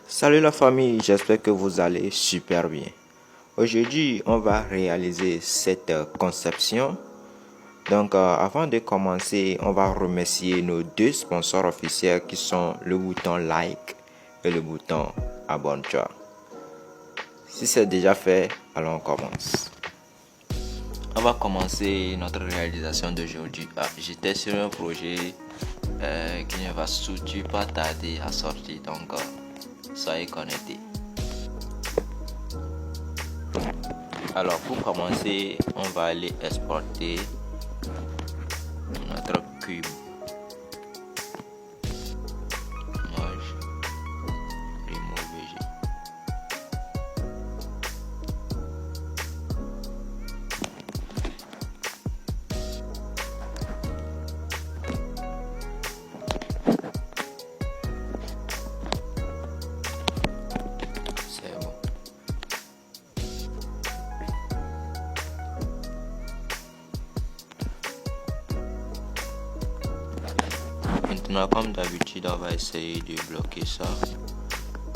Salut la famille, j'espère que vous allez super bien. Aujourd'hui, on va réaliser cette conception. Donc, avant de commencer, on va remercier nos deux sponsors officiels qui sont le bouton like et le bouton abonne-toi. Si c'est déjà fait, allons on commence. On va commencer notre réalisation d'aujourd'hui. J'étais sur un projet qui ne va surtout pas tarder à sortir, donc soyez connectés. Alors pour commencer, on va aller exporter notre cube. Merge, remove VG. C'est bon. Maintenant, comme d'habitude, on va essayer de bloquer ça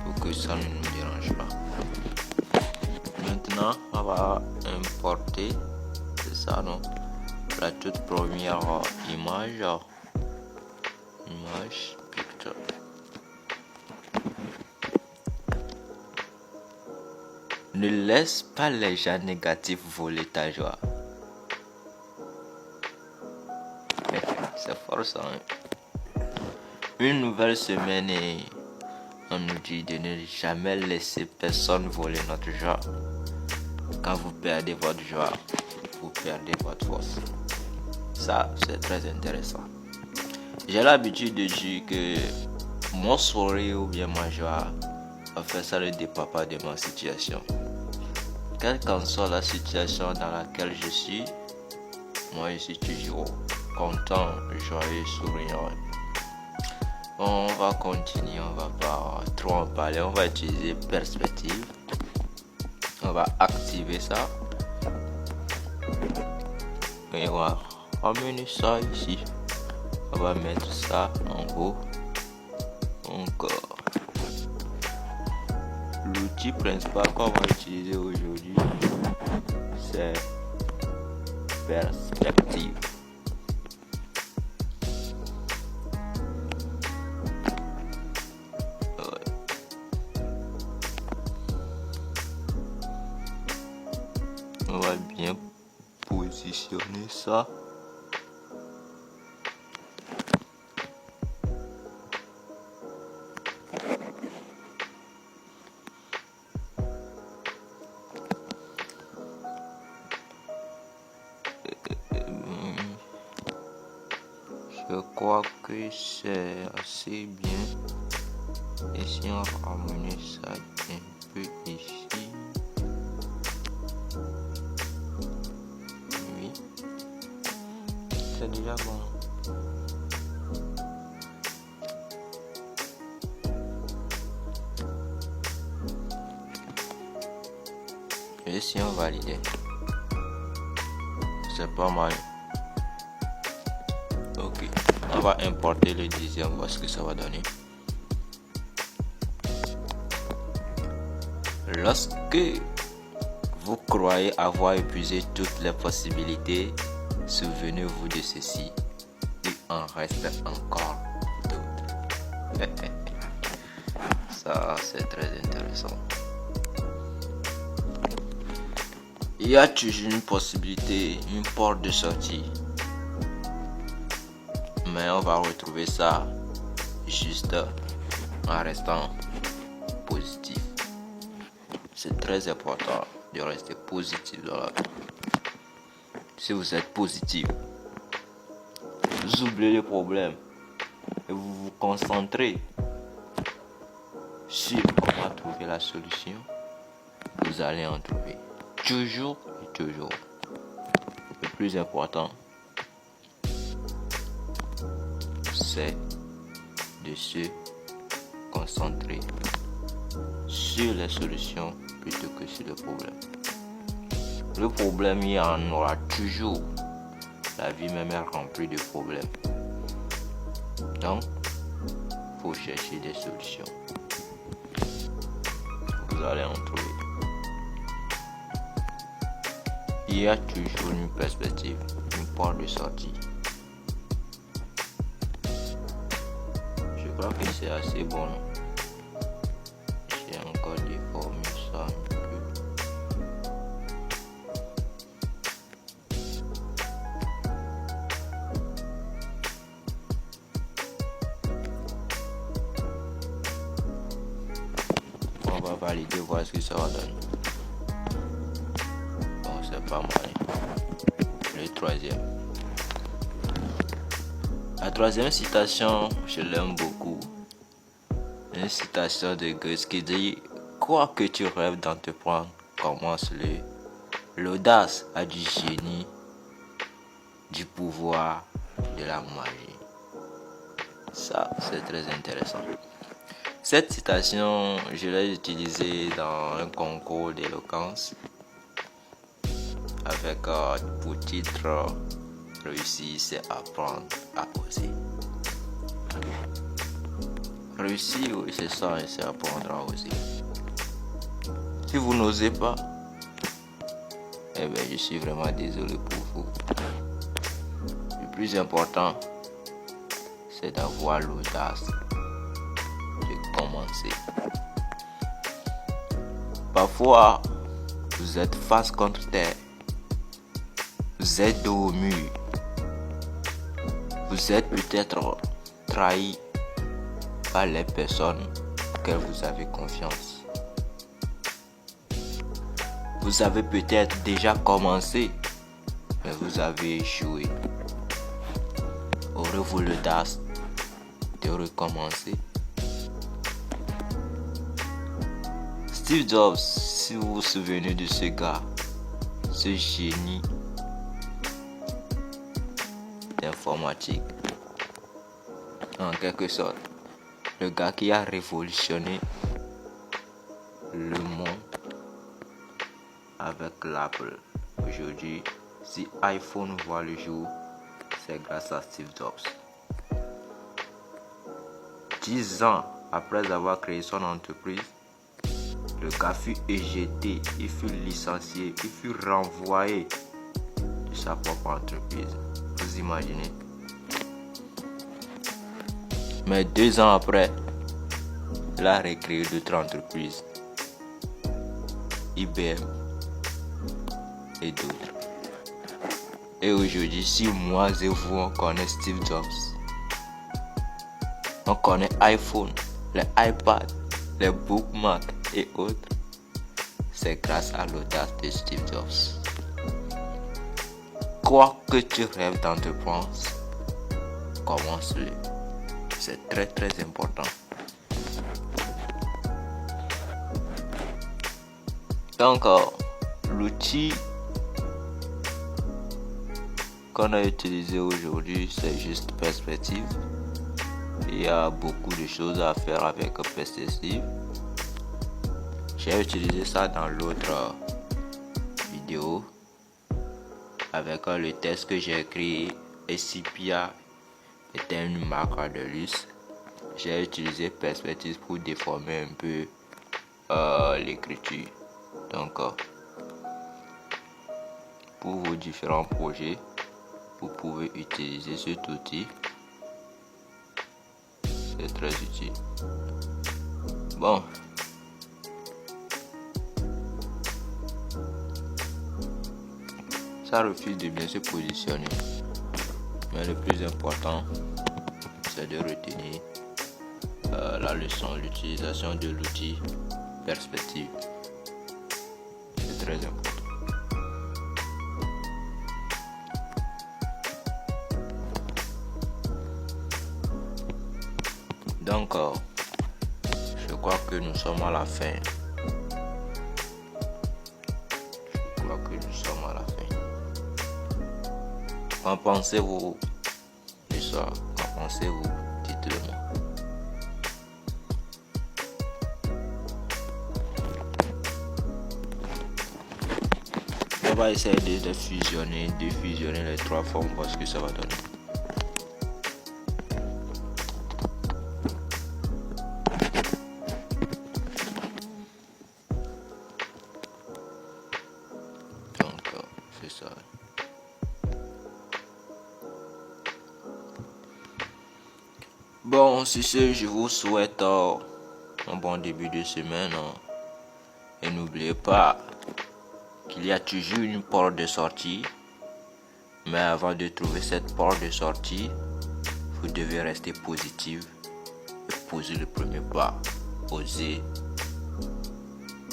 pour que ça ne nous dérange pas. Maintenant, on va importer, c'est ça non, la toute première image picture. Ne laisse pas les gens négatifs voler ta joie. C'est forçant. Une nouvelle semaine et on nous dit de ne jamais laisser personne voler notre joie. Quand vous perdez votre joie, vous perdez votre force. Ça, c'est très intéressant. J'ai l'habitude de dire que mon sourire ou bien ma joie, en fait, ça ne dépend pas de ma situation. Quelle qu'en soit la situation dans laquelle je suis, moi je suis toujours content, joyeux, souriant. On va continuer, on va pas trop en parler, on va utiliser perspective. On va activer ça. Et on va ramener ça ici. On va mettre ça en haut. Encore. L'outil principal qu'on va utiliser aujourd'hui, c'est perspective. On va bien positionner ça. Je crois que c'est assez bien. Et si on ramène ça un peu ici. Oui. C'est déjà bon. Et si on valide. C'est pas mal. Ok. On va importer le deuxième, voir ce que ça va donner. Lorsque vous croyez avoir épuisé toutes les possibilités, souvenez-vous de ceci. Il en reste encore d'autres. Ça, c'est très intéressant. Il y a toujours une possibilité, une porte de sortie. Mais on va retrouver ça juste en restant positif. C'est très important de rester positif dans la vie. Si vous êtes positif, vous oubliez les problèmes et vous vous concentrez sur comment trouver la solution, vous allez en trouver. Toujours et toujours. Le plus important, c'est de se concentrer sur les solutions plutôt que sur le problème. Le problème, il y en aura toujours. La vie même est remplie de problèmes. Donc, il faut chercher des solutions. vous allez en trouver. Il y a toujours une perspective, une porte de sortie. Je crois que c'est assez bon. J'ai encore déformé ça un peu. On va valider, voir ce que ça va donner. Bon, c'est pas mal. Le troisième. La troisième citation, je l'aime beaucoup. Une citation de Goethe qui dit: quoi que tu rêves d'entreprendre, commence-le. L'audace a du génie, du pouvoir, de la magie. Ça, c'est très intéressant. Cette citation, je l'ai utilisée dans un concours d'éloquence avec pour titre réussir, c'est apprendre à oser. Réussir, oui, c'est ça, c'est apprendre à oser. Si vous n'osez pas, eh bien, je suis vraiment désolé pour vous. Le plus important, c'est d'avoir l'audace de commencer. Parfois, vous êtes face contre terre. Vous êtes dos au mur. Vous êtes peut-être trahi par les personnes auxquelles vous avez confiance. Vous avez peut-être déjà commencé, mais vous avez échoué. Aurez-vous l'audace de recommencer? Steve Jobs, si vous vous souvenez de ce gars, ce génie d'informatique, en quelque sorte, le gars qui a révolutionné le monde avec l'Apple. Aujourd'hui, si iPhone voit le jour, c'est grâce à Steve Jobs. 10 ans après avoir créé son entreprise, le gars fut éjecté, il fut licencié, il fut renvoyé de sa propre entreprise. Vous imaginez? Mais 2 ans après, il a recréé d'autres entreprises, IBM et d'autres. Et aujourd'hui, si moi et vous, on connaît Steve Jobs, on connaît iPhone, les iPads, les bookmarks et autres, c'est grâce à l'audace de Steve Jobs. Quoi que tu rêves d'entreprendre, commence-le. C'est très très important. Donc, l'outil qu'on a utilisé aujourd'hui, c'est juste perspective. Il y a beaucoup de choses à faire avec perspective. J'ai utilisé ça dans l'autre vidéo avec le texte que j'ai écrit. Scipia était une marque de luxe. J'ai utilisé perspective pour déformer un peu l'écriture. Donc, pour vos différents projets, vous pouvez utiliser cet outil. C'est très utile. Bon. Ça refuse de bien se positionner. Mais le plus important, c'est de retenir la leçon, l'utilisation de l'outil perspective. C'est très important. Donc, je crois que nous sommes à la fin. Qu'en pensez-vous de ça? Qu'en pensez-vous? Dites-le-moi. On va essayer de fusionner les trois formes, voir ce que ça va donner. ça. Bon, sur ce, je vous souhaite un bon début de semaine. Et n'oubliez pas qu'il y a toujours une porte de sortie. Mais avant de trouver cette porte de sortie, vous devez rester positif et poser le premier pas. Oser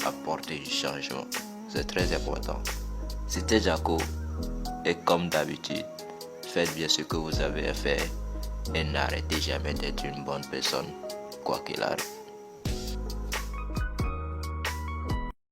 apporter du changement. C'est très important. C'était Jaco. Et comme d'habitude, faites bien ce que vous avez à faire et n'arrêtez jamais d'être une bonne personne, quoi qu'il arrive.